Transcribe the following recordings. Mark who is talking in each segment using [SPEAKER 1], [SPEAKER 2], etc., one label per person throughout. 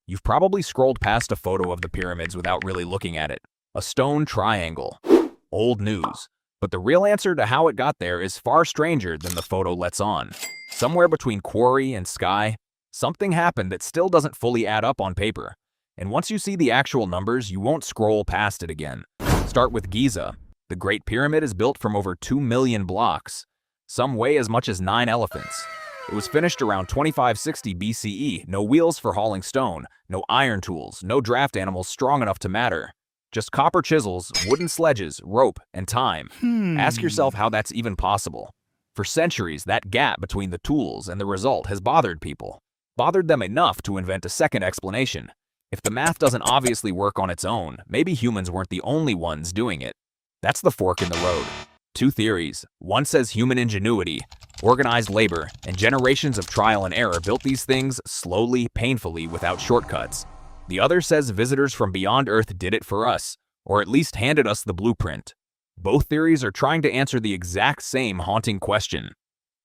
[SPEAKER 1] You've probably scrolled past a photo of the pyramids without really looking at it. A stone triangle. Old news. But the real answer to how it got there is far stranger than the photo lets on. Somewhere between quarry and sky, something happened that still doesn't fully add up on paper. And once you see the actual numbers, you won't scroll past it again. Start with Giza. The Great Pyramid is built from over 2 million blocks. Some weigh as much as 9 elephants. It was finished around 2560 BCE, no wheels for hauling stone, no iron tools, no draft animals strong enough to matter. Just copper chisels, wooden sledges, rope, and time. Ask yourself how that's even possible. For centuries, that gap between the tools and the result has bothered people. Bothered them enough to invent a second explanation. If the math doesn't obviously work on its own, maybe humans weren't the only ones doing it. That's the fork in the road. Two theories. One says human ingenuity, organized labor, and generations of trial and error built these things slowly, painfully, without shortcuts. The other says visitors from beyond Earth did it for us, or at least handed us the blueprint. Both theories are trying to answer the exact same haunting question.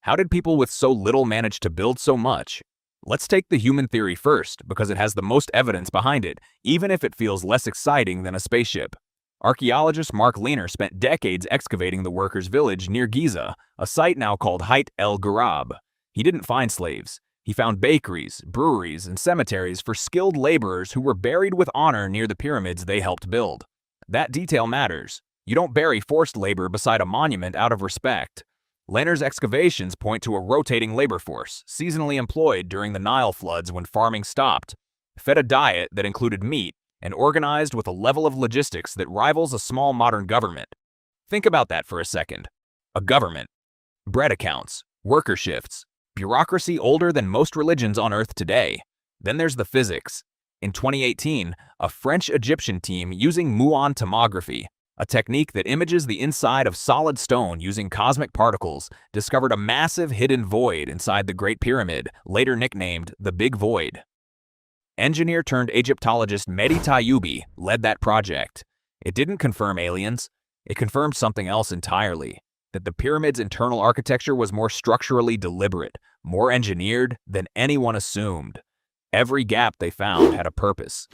[SPEAKER 1] How did people with so little manage to build so much? Let's take the human theory first, because it has the most evidence behind it, even if it feels less exciting than a spaceship. Archaeologist Mark Lehner spent decades excavating the workers' village near Giza, a site now called Hayt el Ghurab. He didn't find slaves. He found bakeries, breweries, and cemeteries for skilled laborers who were buried with honor near the pyramids they helped build. That detail matters. You don't bury forced labor beside a monument out of respect. Lehner's excavations point to a rotating labor force, seasonally employed during the Nile floods when farming stopped, fed a diet that included meat, and organized with a level of logistics that rivals a small modern government. Think about that for a second. A government. Bread accounts, worker shifts, bureaucracy older than most religions on Earth today. Then there's the physics. In 2018, a French-Egyptian team using muon tomography, a technique that images the inside of solid stone using cosmic particles, discovered a massive hidden void inside the Great Pyramid, later nicknamed the Big Void. Engineer-turned-Egyptologist Mehdi Tayyoubi led that project. It didn't confirm aliens. It confirmed something else entirely, that the pyramid's internal architecture was more structurally deliberate, more engineered than anyone assumed. Every gap they found had a purpose.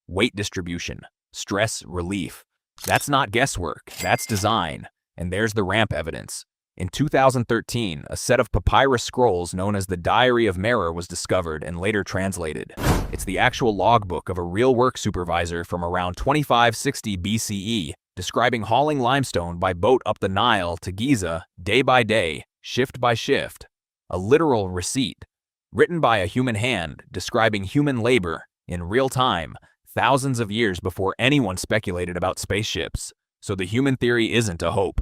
[SPEAKER 1] Weight distribution, stress relief. That's not guesswork, that's design. And there's the ramp evidence. In 2013, a set of papyrus scrolls known as the Diary of Merer was discovered and later translated. It's the actual logbook of a real work supervisor from around 2560 BCE, describing hauling limestone by boat up the Nile to Giza, day by day, shift by shift. A literal receipt, written by a human hand, describing human labor, in real time, thousands of years before anyone speculated about spaceships. So the human theory isn't a hope.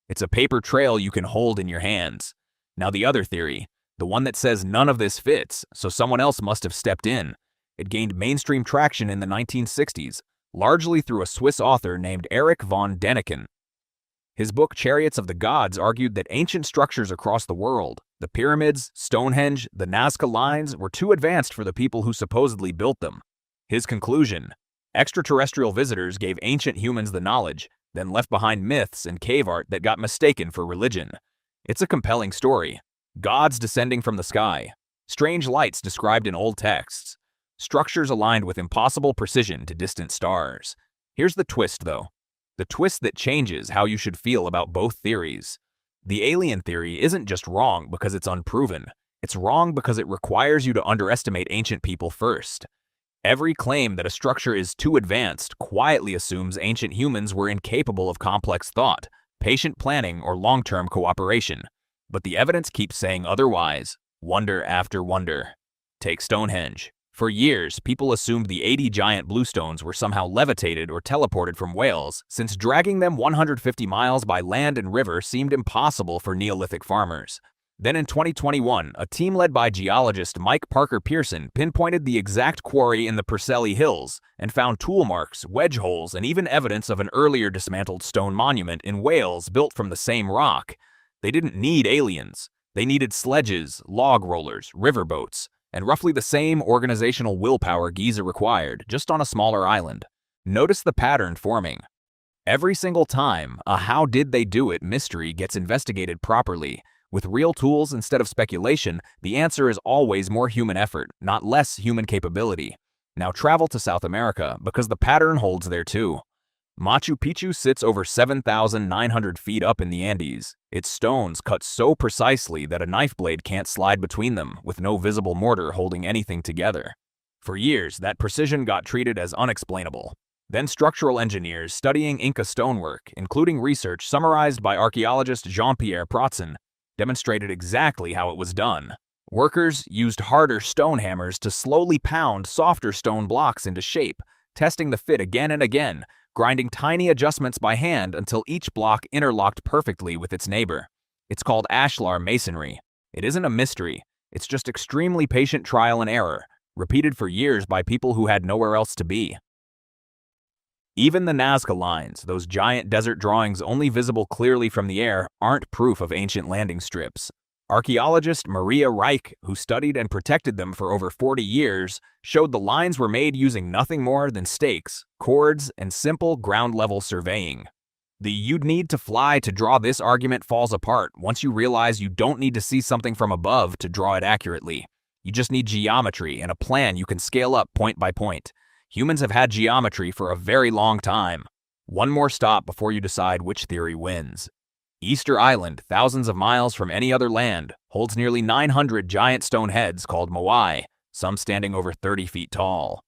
[SPEAKER 1] It's a paper trail you can hold in your hands. Now the other theory, the one that says none of this fits, so someone else must have stepped in. It gained mainstream traction in the 1960s, largely through a Swiss author named Erich von Däniken. His book Chariots of the Gods argued that ancient structures across the world, the pyramids, Stonehenge, the Nazca Lines, were too advanced for the people who supposedly built them. His conclusion: extraterrestrial visitors gave ancient humans the knowledge, then left behind myths and cave art that got mistaken for religion. It's a compelling story. Gods descending from the sky, strange lights described in old texts, structures aligned with impossible precision to distant stars. Here's the twist, though. The twist that changes how you should feel about both theories. The alien theory isn't just wrong because it's unproven. It's wrong because it requires you to underestimate ancient people first. Every claim that a structure is too advanced quietly assumes ancient humans were incapable of complex thought, patient planning, or long-term cooperation. But the evidence keeps saying otherwise, wonder after wonder. Take Stonehenge. For years, people assumed the 80 giant bluestones were somehow levitated or teleported from Wales, since dragging them 150 miles by land and river seemed impossible for Neolithic farmers. Then in 2021, a team led by geologist Mike Parker Pearson pinpointed the exact quarry in the Preseli Hills and found tool marks, wedge holes, and even evidence of an earlier dismantled stone monument in Wales built from the same rock. They didn't need aliens. They needed sledges, log rollers, riverboats, and roughly the same organizational willpower Giza required, just on a smaller island. Notice the pattern forming. Every single time, a how did they do it mystery gets investigated properly. With real tools instead of speculation, the answer is always more human effort, not less human capability. Now travel to South America because the pattern holds there too. Machu Picchu sits over 7,900 feet up in the Andes. Its stones cut so precisely that a knife blade can't slide between them, with no visible mortar holding anything together. For years, that precision got treated as unexplainable. Then structural engineers studying Inca stonework, including research summarized by archaeologist Jean-Pierre Protzen, demonstrated exactly how it was done. Workers used harder stone hammers to slowly pound softer stone blocks into shape, testing the fit again and again, grinding tiny adjustments by hand until each block interlocked perfectly with its neighbor. It's called ashlar masonry. It isn't a mystery. It's just extremely patient trial and error, repeated for years by people who had nowhere else to be. Even the Nazca Lines, those giant desert drawings only visible clearly from the air, aren't proof of ancient landing strips. Archaeologist Maria Reich, who studied and protected them for over 40 years, showed the lines were made using nothing more than stakes, cords, and simple ground-level surveying. The "you'd need to fly to draw this" argument falls apart once you realize you don't need to see something from above to draw it accurately. You just need geometry and a plan you can scale up point by point. Humans have had geometry for a very long time. One more stop before you decide which theory wins. Easter Island, thousands of miles from any other land, holds nearly 900 giant stone heads called moai, some standing over 30 feet tall.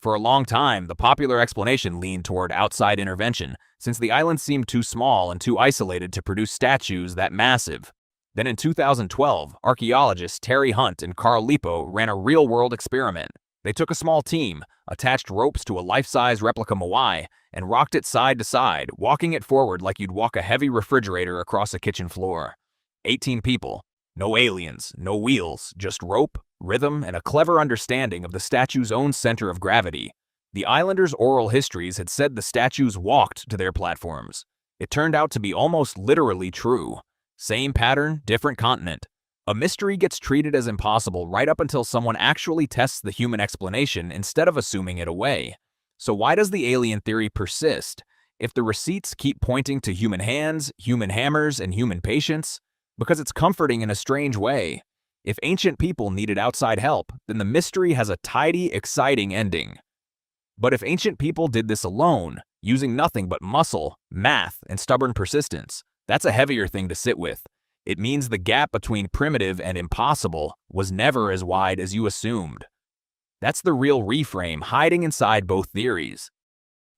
[SPEAKER 1] For a long time, the popular explanation leaned toward outside intervention, since the island seemed too small and too isolated to produce statues that massive. Then in 2012, archaeologists Terry Hunt and Carl Lipo ran a real-world experiment. They took a small team, attached ropes to a life-size replica moai, and rocked it side to side, walking it forward like you'd walk a heavy refrigerator across a kitchen floor. 18 people. No aliens, no wheels, just rope, rhythm, and a clever understanding of the statue's own center of gravity. The islanders' oral histories had said the statues walked to their platforms. It turned out to be almost literally true. Same pattern, different continent. A mystery gets treated as impossible right up until someone actually tests the human explanation instead of assuming it away. So why does the alien theory persist? If the receipts keep pointing to human hands, human hammers, and human patience? Because it's comforting in a strange way. If ancient people needed outside help, then the mystery has a tidy, exciting ending. But if ancient people did this alone, using nothing but muscle, math, and stubborn persistence, that's a heavier thing to sit with. It means the gap between primitive and impossible was never as wide as you assumed. That's the real reframe hiding inside both theories.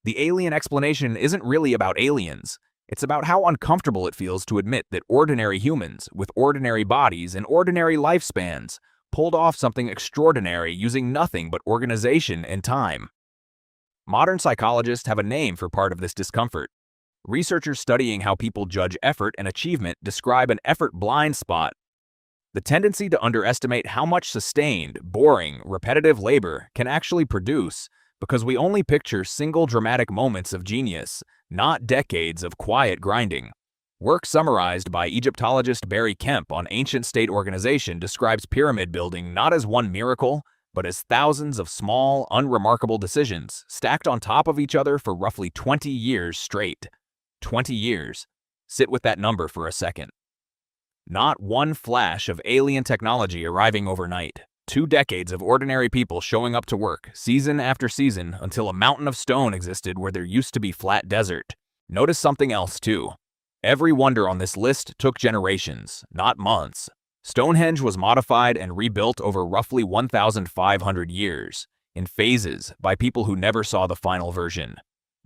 [SPEAKER 1] The alien explanation isn't really about aliens. It's about how uncomfortable it feels to admit that ordinary humans, with ordinary bodies and ordinary lifespans, pulled off something extraordinary using nothing but organization and time. Modern psychologists have a name for part of this discomfort. Researchers studying how people judge effort and achievement describe an effort blind spot. The tendency to underestimate how much sustained, boring, repetitive labor can actually produce because we only picture single dramatic moments of genius, not decades of quiet grinding. Work summarized by Egyptologist Barry Kemp on ancient state organization describes pyramid building not as one miracle, but as thousands of small, unremarkable decisions stacked on top of each other for roughly 20 years straight. 20 years. Sit with that number for a second. Not one flash of alien technology arriving overnight. 2 decades of ordinary people showing up to work, season after season, until a mountain of stone existed where there used to be flat desert. Notice something else, too. Every wonder on this list took generations, not months. Stonehenge was modified and rebuilt over roughly 1,500 years, in phases, by people who never saw the final version.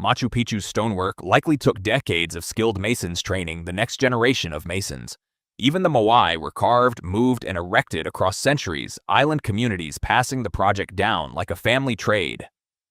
[SPEAKER 1] Machu Picchu's stonework likely took decades of skilled masons training the next generation of masons. Even the moai were carved, moved, and erected across centuries, island communities passing the project down like a family trade.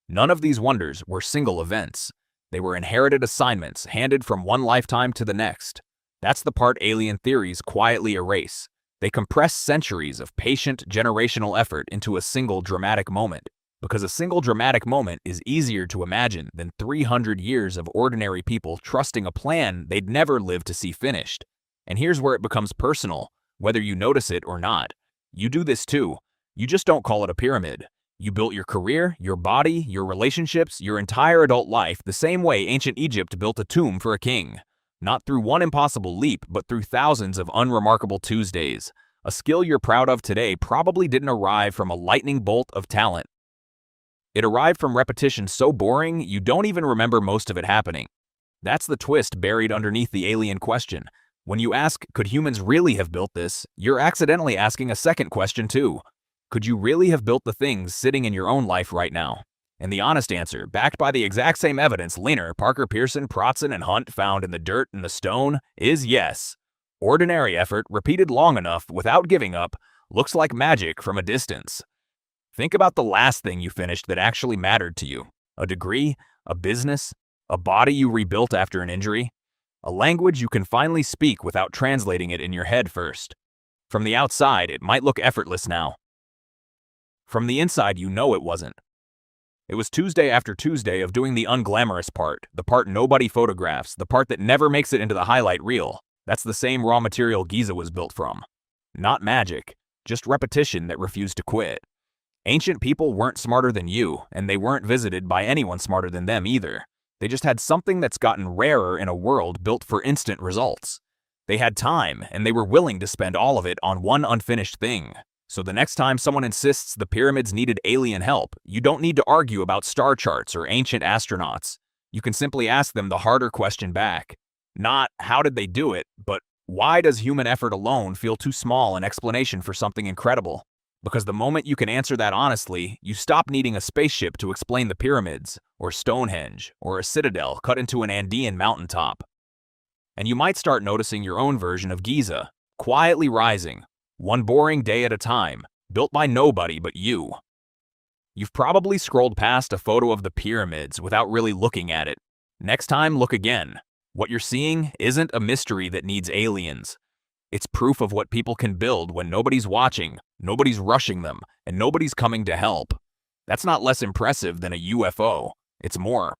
[SPEAKER 1] None of these wonders were single events. They were inherited assignments handed from one lifetime to the next. That's the part alien theories quietly erase. They compress centuries of patient, generational effort into a single dramatic moment. Because a single dramatic moment is easier to imagine than 300 years of ordinary people trusting a plan they'd never live to see finished. And here's where it becomes personal, whether you notice it or not. You do this too. You just don't call it a pyramid. You built your career, your body, your relationships, your entire adult life the same way ancient Egypt built a tomb for a king. Not through one impossible leap, but through thousands of unremarkable Tuesdays. A skill you're proud of today probably didn't arrive from a lightning bolt of talent. It arrived from repetition so boring, you don't even remember most of it happening. That's the twist buried underneath the alien question. When you ask, could humans really have built this, you're accidentally asking a second question too. Could you really have built the things sitting in your own life right now? And the honest answer, backed by the exact same evidence Lehner, Parker Pearson, Protzen, and Hunt found in the dirt and the stone, is yes. Ordinary effort, repeated long enough without giving up, looks like magic from a distance. Think about the last thing you finished that actually mattered to you. A degree, a business, a body you rebuilt after an injury, a language you can finally speak without translating it in your head first. From the outside, it might look effortless now. From the inside, you know it wasn't. It was Tuesday after Tuesday of doing the unglamorous part, the part nobody photographs, the part that never makes it into the highlight reel. That's the same raw material Giza was built from. Not magic, just repetition that refused to quit. Ancient people weren't smarter than you, and they weren't visited by anyone smarter than them either. They just had something that's gotten rarer in a world built for instant results. They had time, and they were willing to spend all of it on one unfinished thing. So the next time someone insists the pyramids needed alien help, you don't need to argue about star charts or ancient astronauts. You can simply ask them the harder question back. Not, how did they do it, but why does human effort alone feel too small an explanation for something incredible? Because the moment you can answer that honestly, you stop needing a spaceship to explain the pyramids, or Stonehenge, or a citadel cut into an Andean mountaintop. And you might start noticing your own version of Giza, quietly rising, one boring day at a time, built by nobody but you. You've probably scrolled past a photo of the pyramids without really looking at it. Next time, look again. What you're seeing isn't a mystery that needs aliens. It's proof of what people can build when nobody's watching, nobody's rushing them, and nobody's coming to help. That's not less impressive than a UFO. It's more.